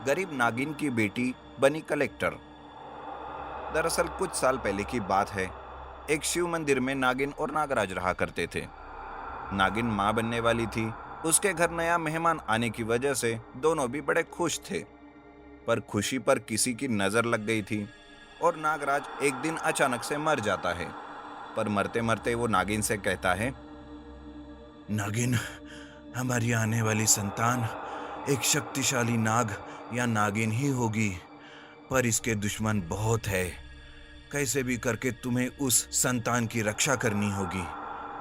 गरीब नागिन की बेटी बनी कलेक्टर। दरअसल कुछ साल पहले की बात है। एक शिव मंदिर में नागिन और नागराज रहा करते थे। नागिन माँ बनने वाली थी। उसके घर नया मेहमान आने की वजह से दोनों भी बड़े खुश थे। पर खुशी पर किसी की नजर लग गई थी और नागराज एक दिन अचानक से मर जाता है। पर मरते मरते वो नागिन से कहता है, नागिन, हमारी आने वाली संतान एक शक्तिशाली नाग या नागिन ही होगी, पर इसके दुश्मन बहुत है। कैसे भी करके तुम्हें उस संतान की रक्षा करनी होगी।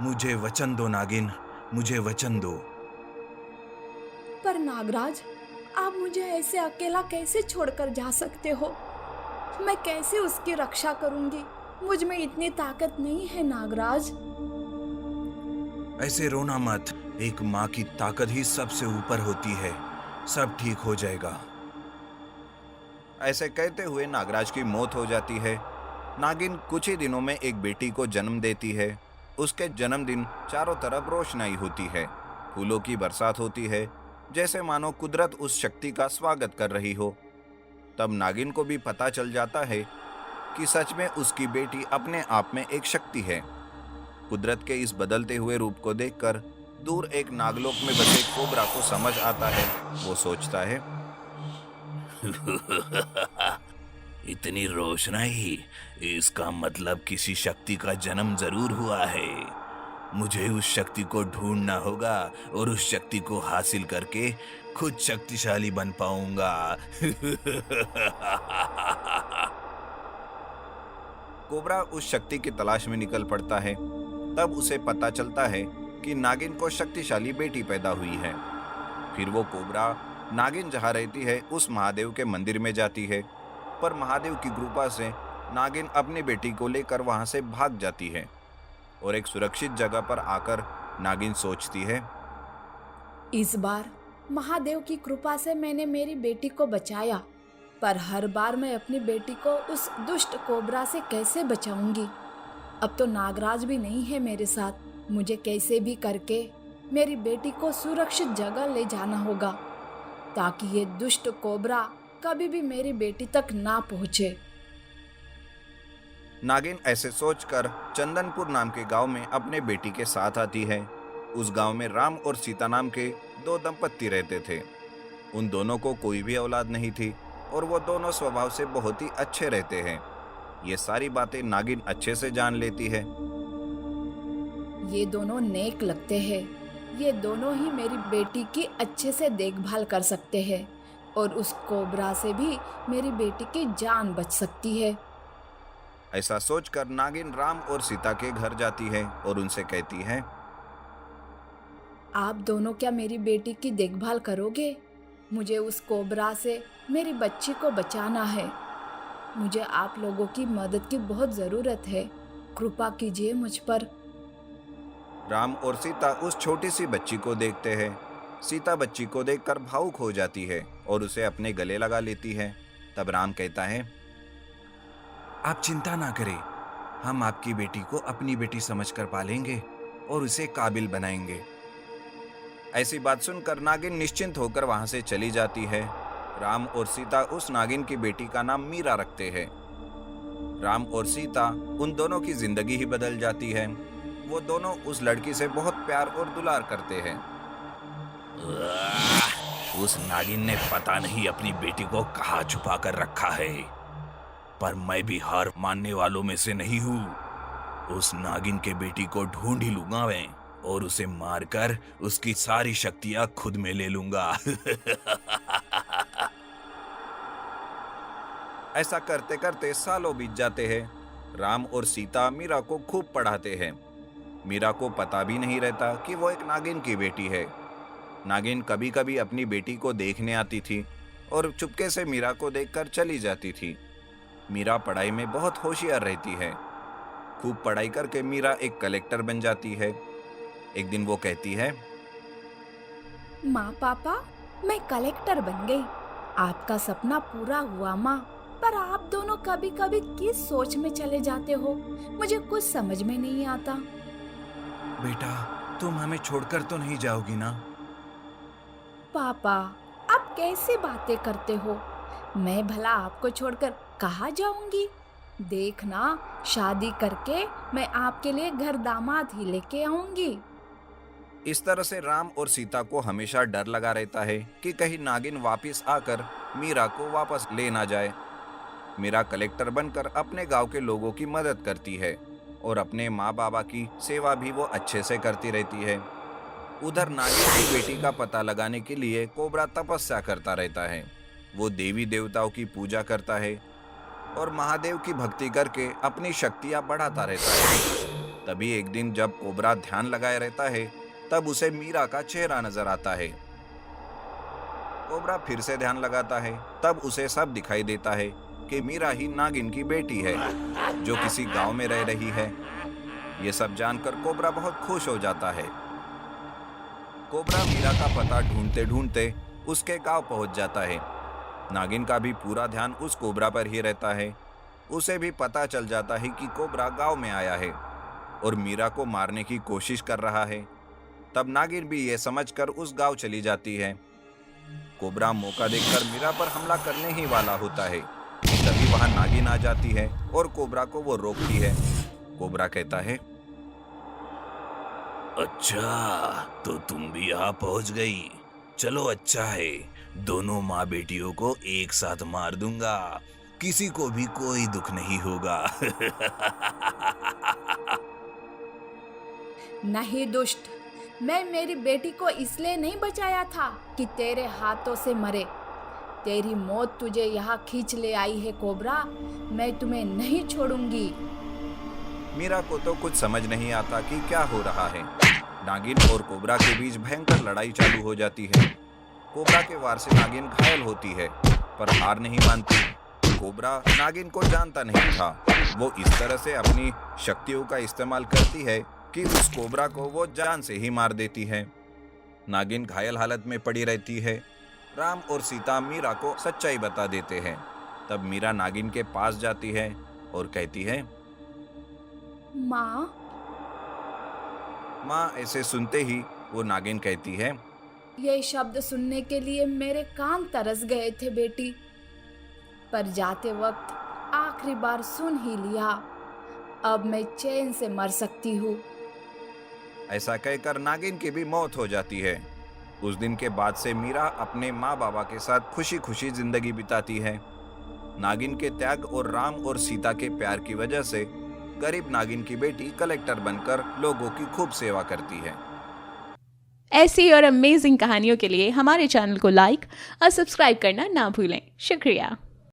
मुझे वचन दो नागिन, मुझे वचन दो। पर नागराज, आप मुझे ऐसे अकेला कैसे छोड़कर जा सकते हो? मैं कैसे उसकी रक्षा करूंगी? मुझ में इतनी ताकत नहीं है नागराज। ऐसे रोना मत। एक माँ की ताकत ही सबसे ऊपर होती है। सब ठीक हो जाएगा। ऐसे कहते हुए नागराज की मौत हो जाती है। नागिन कुछ ही दिनों में एक बेटी को जन्म देती है। उसके जन्मदिन चारों तरफ रोशनाई होती है। फूलों की बरसात होती है, जैसे मानो कुदरत उस शक्ति का स्वागत कर रही हो। तब नागिन को भी पता चल जाता है कि सच में उसकी बेटी अपने आप में एक शक्ति है। कुदरत के इस बदलते हुए रूप को देखकर दूर एक नागलोक में बसे कोबरा को समझ आता है। वो सोचता है, इतनी रोशनाई, इसका मतलब किसी शक्ति का जन्म जरूर हुआ है। मुझे उस शक्ति को ढूंढना होगा और उस शक्ति को हासिल करके खुद शक्तिशाली बन पाऊंगा। कोबरा उस शक्ति की तलाश में निकल पड़ता है। तब उसे पता चलता है कि नागिन को शक्तिशाली बेटी पैदा हुई है। फिर वो कोबरा नागिन जहाँ रहती है उस महादेव के मंदिर में जाती है। पर महादेव की कृपा से नागिन अपनी बेटी को लेकर वहां से भाग जाती है और एक सुरक्षित जगह पर आकर नागिन सोचती है, इस बार महादेव की कृपा से मैंने मेरी बेटी को बचाया, पर हर बार मैं अपनी बेटी को उस दुष्ट कोबरा से कैसे बचाऊंगी? अब तो नागराज भी नहीं है मेरे साथ। मुझे कैसे भी करके मेरी बेटी को सुरक्षित जगह ले जाना होगा, ताकि ये दुष्ट कोबरा कभी भी मेरी बेटी तक ना पहुंचे। नागिन ऐसे सोचकर चंदनपुर नाम के गांव में अपने बेटी के साथ आती है। उस गांव में राम और सीता नाम के दो दंपत्ति रहते थे। उन दोनों को कोई भी औलाद नहीं थी और वो दोनों स्वभाव से बहुत ही अच्छे रहते हैं। ये सारी बातें नागिन अच्छे से जान लेती है। ये दोनों नेक लगते हैं। ये दोनों ही मेरी बेटी की अच्छे से देखभाल कर सकते हैं और उस कोबरा से भी मेरी बेटी की जान बच सकती है। ऐसा सोचकर नागिन राम और सीता के घर जाती है और उनसे कहती है, आप दोनों क्या मेरी बेटी की देखभाल करोगे? मुझे उस कोबरा से मेरी बच्ची को बचाना है। मुझे आप लोगों की मदद की बहुत ज़रूरत है। कृपा कीजिए मुझ पर। राम और सीता उस छोटी सी बच्ची को देखते हैं। सीता बच्ची को देखकर भावुक हो जाती है और उसे अपने गले लगा लेती है। तब राम कहता है, आप चिंता ना करें, हम आपकी बेटी को अपनी बेटी समझकर पालेंगे और उसे काबिल बनाएंगे। ऐसी बात सुनकर नागिन निश्चिंत होकर वहां से चली जाती है। राम और सीता उस नागिन की बेटी का नाम मीरा रखते हैं। राम और सीता उन दोनों की जिंदगी ही बदल जाती है। वो दोनों उस लड़की से बहुत प्यार और दुलार करते हैं। उस नागिन ने पता नहीं अपनी बेटी को कहाँ छुपा कर रखा है, पर मैं भी हार मानने वालों में से नहीं हूँ। उस नागिन के बेटी को ढूंढ ही लूंगा मैं और उसे मारकर उसकी सारी शक्तियां खुद में ले लूंगा। ऐसा करते करते सालों बीत जाते हैं। राम और सीता मीरा को खूब पढ़ाते हैं। मीरा को पता भी नहीं रहता कि वो एक नागिन की बेटी है। नागिन कभी कभी अपनी बेटी को देखने आती थी और चुपके से मीरा को देखकर चली जाती थी। मीरा पढ़ाई में बहुत होशियार रहती है। खूब पढ़ाई करके मीरा एक कलेक्टर बन जाती है। एक दिन वो कहती है, माँ पापा, मैं कलेक्टर बन गई। आपका सपना पूरा हुआ माँ। पर आप दोनों कभी कभी किस सोच में चले जाते हो, मुझे कुछ समझ में नहीं आता। बेटा, तुम हमें छोड़कर तो नहीं जाओगी ना? पापा, आप कैसी बातें करते हो? मैं भला आपको छोड़कर कहाँ जाऊंगी? देखना, शादी करके मैं आपके लिए घर दामाद ही लेके आऊंगी। इस तरह से राम और सीता को हमेशा डर लगा रहता है कि कहीं नागिन वापस आकर मीरा को वापस ले ना जाए। मीरा कलेक्टर बनकर अपने गांव के लोगों की मदद करती है और अपने माँ बाबा की सेवा भी वो अच्छे से करती रहती है। उधर नागिन की बेटी का पता लगाने के लिए कोबरा तपस्या करता रहता है। वो देवी देवताओं की पूजा करता है और महादेव की भक्ति करके अपनी शक्तियां बढ़ाता रहता है। तभी एक दिन जब कोबरा ध्यान लगाए रहता है, तब उसे मीरा का चेहरा नजर आता है। कोबरा फिर से ध्यान लगाता है, तब उसे सब दिखाई देता है कि मीरा ही नागिन की बेटी है जो किसी गांव में रह रही है। ये सब जानकर कोबरा बहुत खुश हो जाता है। कोबरा मीरा का पता ढूंढते ढूंढते उसके गांव पहुंच जाता है। नागिन का भी पूरा ध्यान उस कोबरा पर ही रहता है। उसे भी पता चल जाता है कि कोबरा गांव में आया है और मीरा को मारने की कोशिश कर रहा है। तब नागिन भी ये समझकर उस गांव चली जाती है। कोबरा मौका देखकर मीरा पर हमला करने ही वाला होता है। तभी वहां नागिन आ जाती है और कोबरा को वो रोकती है। कोबरा कहता है, अच्छा, तो तुम भी यहाँ पहुंच गई। चलो अच्छा है, दोनों माँ बेटियों को एक साथ मार दूंगा। किसी को भी कोई दुख नहीं होगा। नहीं दुष्ट, मैं मेरी बेटी को इसलिए नहीं बचाया था कि तेरे हाथों से मरे। तेरी मौत तुझे यहाँ खींच ले आई है कोबरा। मैं तुम्हें नहीं छोड़ूंगी। मीरा को तो कुछ समझ नहीं आता कि क्या हो रहा है। नागिन और कोबरा के बीच भयंकर लड़ाई चालू हो जाती है। कोबरा के वार से नागिन घायल होती है, पर हार नहीं मानती। कोबरा नागिन को जानता नहीं था। वो इस तरह से अपनी शक्तियों का इस्तेमाल करती है कि उस कोबरा को वो जान से ही मार देती है। नागिन घायल हालत में पड़ी रहती है। राम और सीता मीरा को सच्चाई बता देते हैं। तब मीरा नागिन के पास जाती है और कहती है, माँ। माँ। ऐसे सुनते ही वो नागिन कहती है, ये शब्द सुनने के लिए मेरे कान तरस गए थे बेटी, पर जाते वक्त आखिरी बार सुन ही लिया। अब मैं चैन से मर सकती हूँ। ऐसा कहकर नागिन की भी मौत हो जाती है। उस दिन के बाद से मीरा अपने माँ बाबा के साथ खुशी खुशी जिंदगी बिताती है। नागिन के त्याग और राम और सीता के प्यार की वजह से गरीब नागिन की बेटी कलेक्टर बनकर लोगों की खूब सेवा करती है। ऐसी और अमेजिंग कहानियों के लिए हमारे चैनल को लाइक और सब्सक्राइब करना ना भूलें। शुक्रिया।